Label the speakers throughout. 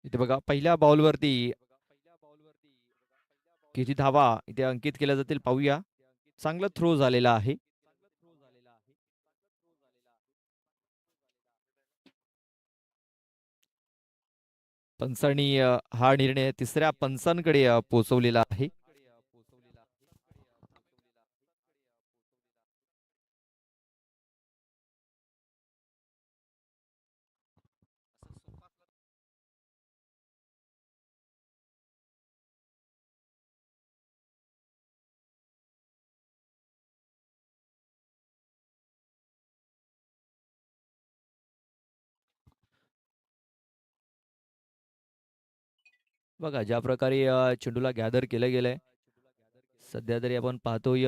Speaker 1: इथे बघा पहिल्या बॉलवरती किती धावा इथे अंकित केल्या जातील पाहूया. चांगला थ्रो झालेला आहे. पंचांनी हा निर्णय तिसऱ्या पंचांकडे पोहोचवलेला आहे. बघा ज्या प्रकारे चेंडूला गॅदर केलं गेलंय, सध्या तरी आपण पाहतोय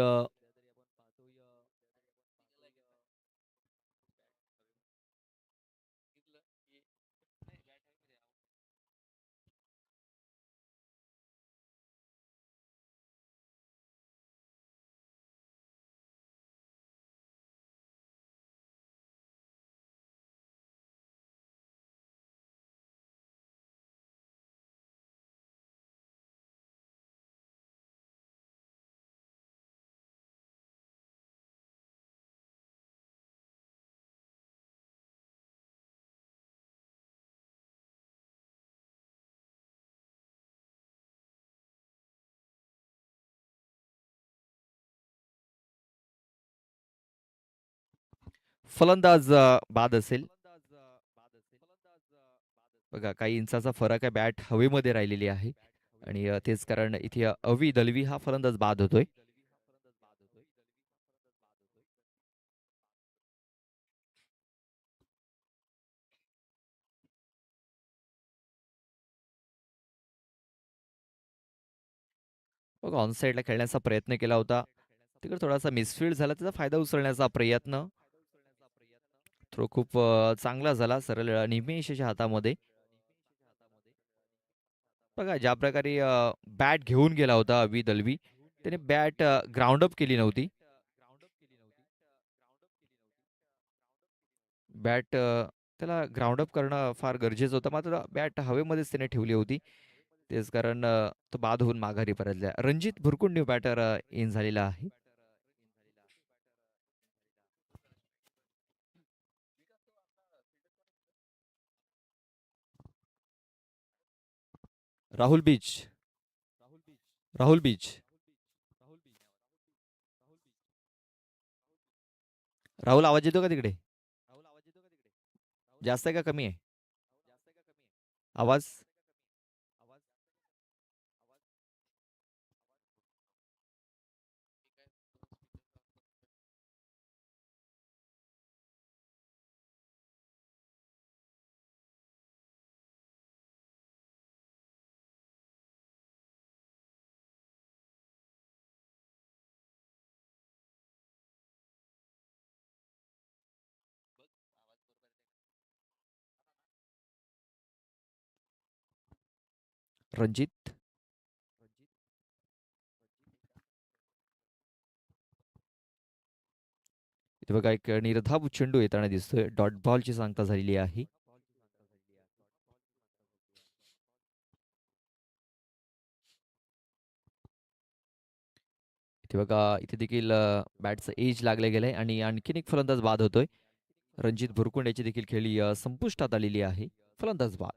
Speaker 1: फलंदाज बाद असेल. बघा काही इंचाचा फरक आहे. बॅट हवेमध्ये राहिलेली आहे आणि तेच कारण इथे अवी दलवी हा फलंदाज बाद होतोय. बघा ऑन साईडला खेळण्याचा प्रयत्न केला होता. तिकडे थोडासा मिसफील्ड झाला. त्याचा फायदा उचलण्याचा प्रयत्न. थ्रो खूप चांगला झाला. सरळ निमेशच्या हातामध्ये. बघा ज्या प्रकारे बॅट घेऊन गेला होता अवी दलवी, त्याने बॅट ग्राउंड अप केली नव्हती. बॅट त्याला ग्राउंड अप करणं फार गरजेचं होतं, मात्र बॅट हवेमध्येच त्याने ठेवली होती. तेच कारण तो बाद होऊन माघारी परतला. रणजित भुरकुंड न्यू बॅटर इन झालेला आहे. राहुल बीच. राहुल बीच. राहुल आवाज येतो का तिकडे? जास्त आहे का कमी आहे आवाज? रणजित. इथे बघा एक निर्धाव चेंडू येताना दिसतोय. डॉट बॉलची सांगता झालेली आहे. इथे बघा इथे देखील बॅटचं एज लागले गेलंय आणि आणखीन एक फलंदाज बाद होतोय. रणजित भुरकुंड याची देखील खेळी संपुष्टात आलेली आहे. फलंदाज बाद.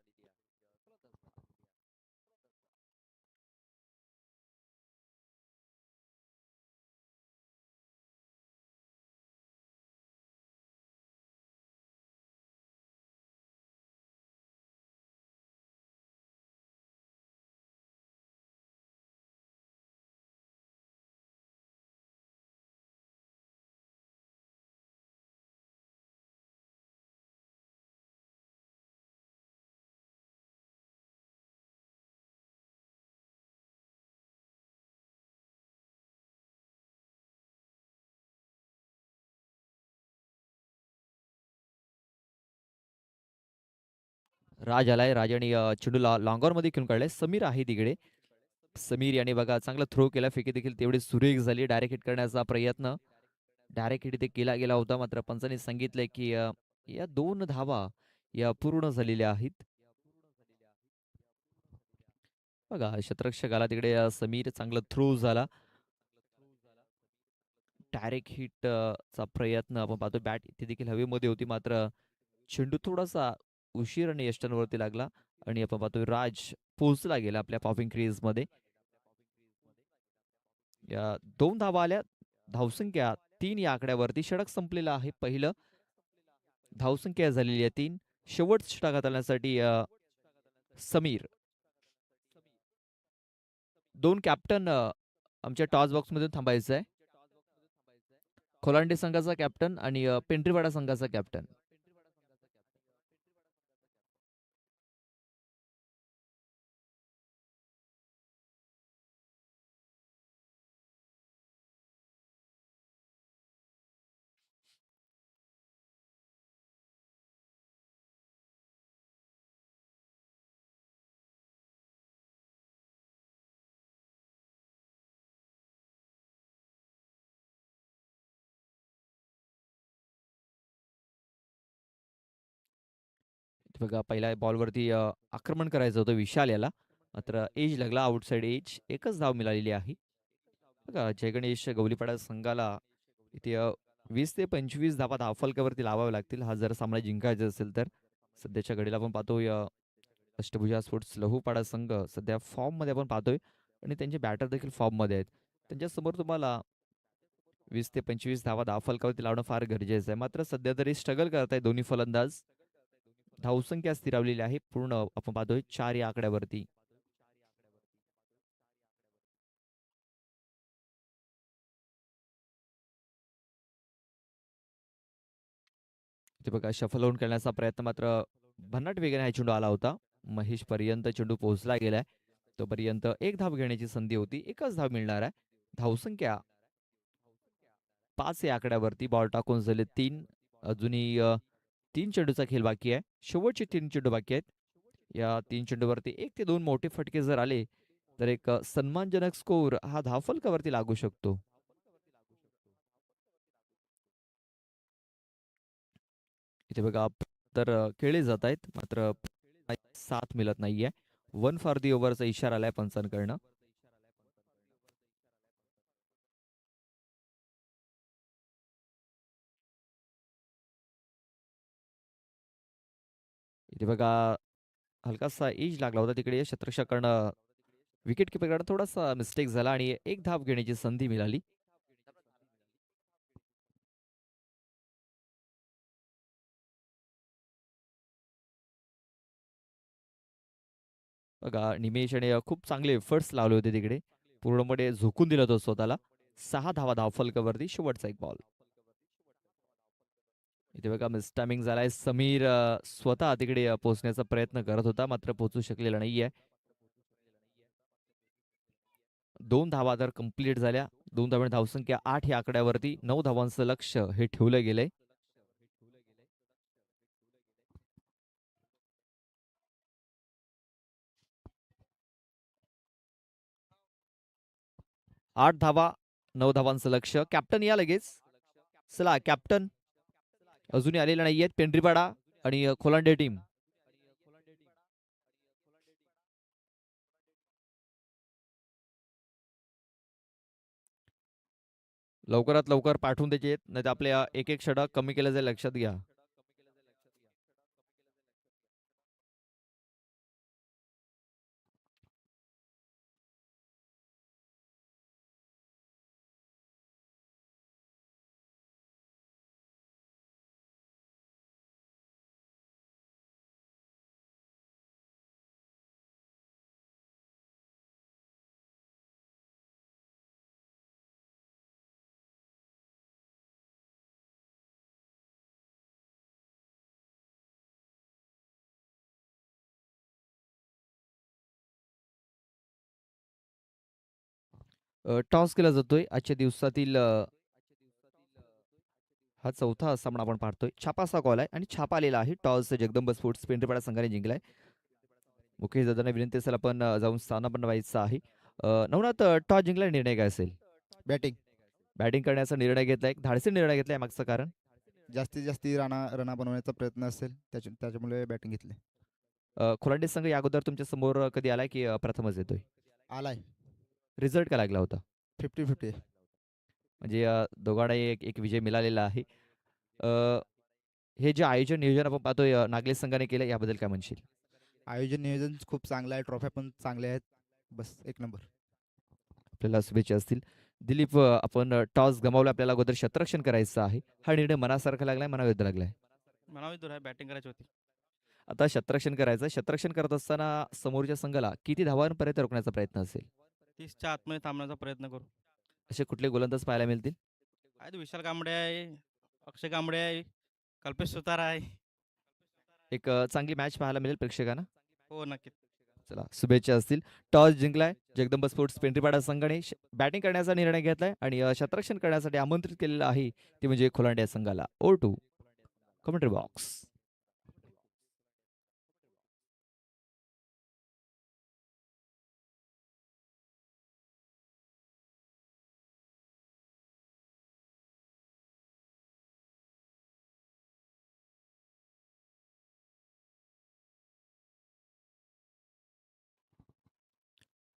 Speaker 1: राज आलाय. राज आणि चेंडूला लॉंगॉर मध्ये खेळून काढलाय. समीर आहे तिकडे. समीर याने बघा चांगला थ्रो केला. फेकी देखील तेवढी सुरेख झाली. डायरेक्ट हिट करण्याचा प्रयत्न. डायरेक्ट हिट इथे केला गेला होता, मात्र पंचांनी सांगितलंय की या 2 धावा या पूर्ण झालेल्या आहेत. बघा शतरक्षक आला तिकडे समीर चांगला थ्रो झाला. डायरेक्ट हिट चा प्रयत्न आपण पाहतो. बॅट इथे देखील हवेमध्ये होती, मात्र चेंडू थोडासा उशिराने यष्टांवरती लागला आणि आपण पाहतोय राज पोहोचला गेला आपल्या पॉपिंग क्रीजमध्ये. या 2 धावा आल्या. धावसंख्या 3 या आकड्यावरती. षटक संपलेलं आहे पहिलं. धावसंख्या झालेली आहे 3. शेवटचं षटक हाताळण्यासाठी समीर. 2 कॅप्टन आमच्या टॉस बॉक्समधून थांबायचं आहे. खोलांडे संघाचा कॅप्टन आणि पेंढरीवाडा संघाचा कॅप्टन. बघा पहिल्या बॉलवरती आक्रमण करायचं होतं विशाल याला, मात्र एज लागला. Outside edge. एकच धाव मिळालेली आहे. बघा जयगणेश गवलीपाडा संघाला इथे 20 ते 25 धावा धावफलकावरती लावाव्या लागतील हा जर सामना जिंकायचा असेल तर. सध्याच्या घडीला आपण पाहतोय अष्टभुजा स्पोर्ट्स लहूपाडा संघ सध्या फॉर्म मध्ये आपण पाहतोय आणि त्यांचे बॅटर देखील फॉर्म मध्ये आहेत. त्यांच्यासमोर तुम्हाला 20 ते 25 धावा धावफलकावरती लावणं फार गरजेचं आहे. मात्र सध्या तरी स्ट्रगल करत आहे दोन्ही फलंदाज. धावसंख्या स्थिरावलेली आहे पूर्ण आपण पाहतोय 4 या आकड्यावरती. ते बघा शफल होऊन खेळण्याचा प्रयत्न, मात्र भन्नाट वेगाने हा चेंडू आला होता. महेश पर्यंत चेंडू पोहोचला गेलाय. तोपर्यंत एक धाव घेण्याची संधी होती. एकच धाव मिळणार आहे. धावसंख्या 5 या आकड्यावरती. बॉल टाकून झाले 3. अजूनही 3 चेंडूचा खेळ बाकी आहे. शेवटचे 3 चेंडू बाकी आहेत. या 3 चेंडूवरती 1 ते 2 मोठे फटके जर आले तर एक सन्मानजनक स्कोर हा धावफलकावरती लागू शकतो. इथे बघा तर खेळले जात आहेत, मात्र साथ मिळत नाहीये. 1 फॉर दी ओव्हरचा इशारा आलाय पंचांकडनं. इथे बघा हलकासा एज लागला होता तिकडे शतरक्षकांना. विकेट किपरकडे थोडासा मिस्टेक झाला आणि एक धाव घेण्याची संधी मिळाली. बघा निमेश खूप चांगले एफर्ट्स लावले होते तिकडे. पूर्णपणे झोकून दिलं होतं स्वतःला. 6 धावा धावफलकावरती. शेवटचा एक बॉल. इथे बघा मिस टायमिंग झालाय. समीर स्वतः तिकडे पोहोचण्याचा प्रयत्न करत होता, मात्र पोहोचू शकलेला नाहीये. 2 धावा तर कंप्लीट झाल्या. 2 धावांनी धावसंख्या 8 या आकड्यावरती. 9 धावांचं लक्ष हे ठेवलं गेलंय. 8 धावा, 9 धावांचं लक्ष. कॅप्टन या लगेच. चला कॅप्टन अजूनही आलेले नाहीयेत. पेंढरीपाडा आणि खोलांडे टीम. लवकरात लवकर पाठवून द्यायचे, नाही तर आपल्या एक एक षटक कमी केलं जाईल, लक्षात घ्या. टॉस केला जातोय आजच्या दिवसातील. हा चौथा सामना आपण पाहतोय. छापाचा कॉल आहे आणि छापा आलेला आहे. टॉस जगदंब स्पोर्ट्स पेंढरपाडा संघाने जिंकलाय. मुकेश दादांना विनंती असेल आपण जाऊन स्थान पण व्हायचं आहे. नवनाथ टॉस जिंकला, निर्णय काय असेल?
Speaker 2: बॅटिंग.
Speaker 1: बॅटिंग करण्याचा निर्णय घेतलाय. धाडसी निर्णय घेतलाय, मागचं कारण?
Speaker 2: जास्तीत जास्त रना बनवण्याचा प्रयत्न असेल त्याच्यामुळे बॅटिंग घेतली.
Speaker 1: खोलांडे संघ या अगोदर तुमच्या समोर कधी आलाय की प्रथमच येतोय?
Speaker 2: आलाय.
Speaker 1: रिझल्ट काय लागला होता?
Speaker 2: 50-50.
Speaker 1: म्हणजे दोघांनाही एक एक विजय मिळालेला आहे. अ, हे जे आयोजन नियोजन आपण पाहतोय नागले संघाने केलं याबद्दल काय म्हणशील?
Speaker 2: आयोजन नियोजन खूप चांगलं आहे. ट्रॉफ्या पण चांगल्या आहेत. बस एक नंबर.
Speaker 1: आपल्याला शुभेच्छा असतील. दिलीप, आपण टॉस गमावला, आपल्याला अगोदर क्षेत्ररक्षण करायचं आहे. हा निर्णय मनासारखा लागलाय, मनाविरुद्ध लागलाय?
Speaker 3: मनाविरुद्ध आहे, बॅटिंग करायची होती.
Speaker 1: आता क्षेत्ररक्षण करायचं. क्षेत्ररक्षण करत असताना समोरच्या संघाला किती धावांपर्यंत रोखण्याचा प्रयत्न असेल?
Speaker 3: 30च्या आतमध्ये थांबण्याचा प्रयत्न करू.
Speaker 1: असे कुठले गोलंदाज पाहायला मिळतील?
Speaker 3: आहेत विशाल कांबळे आहे, अक्षय कांबळे आहे, कल्पेश सुतार आहे.
Speaker 1: एक चांगली मॅच पाहायला मिळेल प्रेक्षकांना.
Speaker 3: हो नक्कीच.
Speaker 1: चला, शुभेच्छा असतील. टॉस जिंकलाय जगदंब स्पोर्ट्स पेंढरीपाडा संघाने. बॅटिंग करण्याचा निर्णय घेतलाय आणि क्षेत्ररक्षण करण्यासाठी आमंत्रित केलेलं आहे ते म्हणजे खोलांड्या संघाला. Over to commentary box.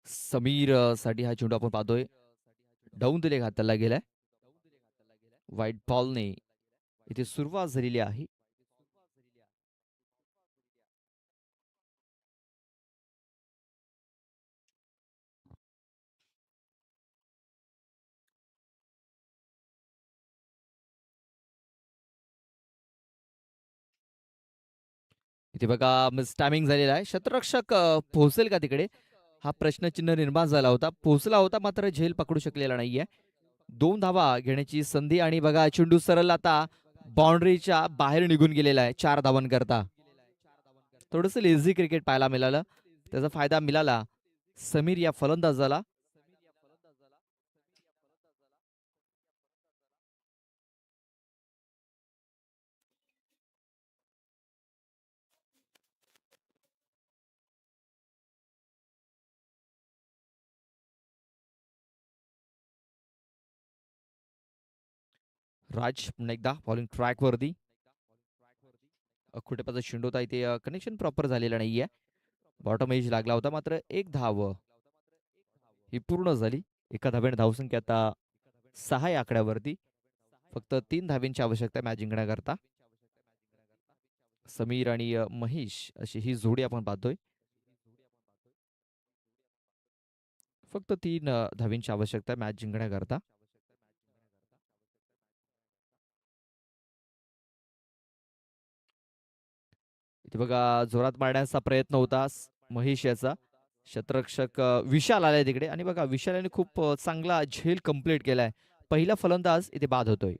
Speaker 1: Sameer साठी हा चेंडू आपण पाहतोय डाऊन दिले घाताला गेलाय. व्हाईट बॉलने इथे सुरुवात झालेली आहे. इथे बघा मिस टायमिंग झालेला आहे. क्षेत्ररक्षक पोहोचेल का तिकडे, हा प्रश्नचिन्ह निर्माण झाला होता. पोहोचला होता मात्र झेल पकडू शकलेला नाहीये. 2 धावा घेण्याची संधी आणि बघा चेंडू सरळ आता बाउंड्रीच्या बाहेर निघून गेलेला आहे 4 धावांकरता. थोडंसं लेझी क्रिकेट पाहायला मिळालं, त्याचा फायदा मिळाला समीर या फलंदाजाला. राज पुन्हा एकदा बॉलिंग ट्रॅक वरती. खुटेपाचा चेंडू होता इथे, कनेक्शन प्रॉपर झालेलं नाहीये. बॉटम एज लागला होता मात्र एक धाव ही पूर्ण झाली. एका धाब्याने धावसंख्या आता 6 या आकड्यावरती. फक्त 3 धाब्यांची आवश्यकता आहे मॅच जिंकण्याकरता. समीर आणि महेश अशी ही जोडी आपण पाहतोय. फक्त 3 धाब्यांची आवश्यकता आहे मॅच जिंकण्याकरता. इथे बघा जोरात मारण्याचा प्रयत्न होता महेश याचा. क्षेत्ररक्षक विशाल आलाय तिकडे आणि बघा विशाल याने खूप चांगला झेल कंप्लीट केलाय. पहिला फलंदाज इथे बाद होतोय.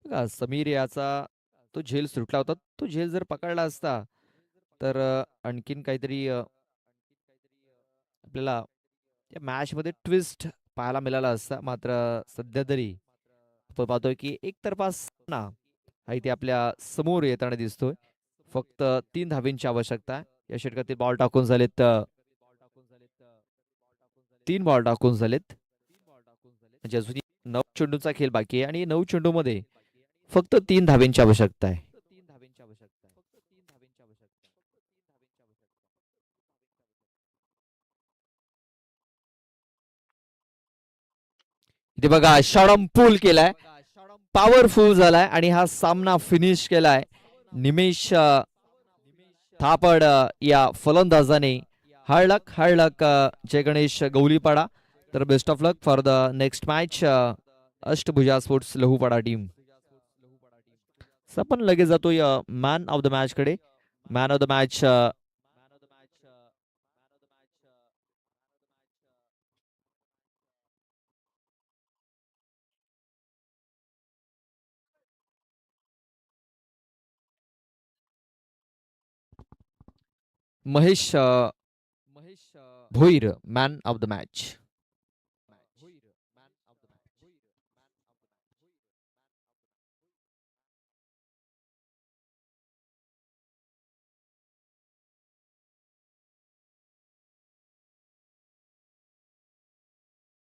Speaker 1: बघा समीर याचा तो झेल सुटला होता. तो झेल जर पकडला असता तर आणखीन काहीतरी आपल्याला या मॅच मध्ये ट्विस्ट पाहायला मिळाला असता. मात्र सध्या तरी आपण पाहतोय की एकतर्फा सामना हा इथे आपल्या समोर येताना दिसतोय. फक्त 3 धाब्यांची आवश्यकता आहे. या षटकातील बॉल टाकून झालेत 3 बॉल टाकून झालेत. म्हणजे अजून 9 चेंडूचा खेळ बाकी आहे आणि 9 चेंडू मध्ये फक्त 3 धाब्यांची आवश्यकता आहे. इथे बघा शॉर्ट पूल केलाय, पॉवरफुल झालाय आणि हा सामना फिनिश केलाय निमेश थापड या फलंदाजाने. हळक हळक जय गणेश गौलीपाडा. तर best of luck for the next match Ashtabhuja sports Lahupada team. आपण लगेच जातोय मॅन ऑफ द मॅच कडे. Man of the match Mahesh Bhoir, man of the match.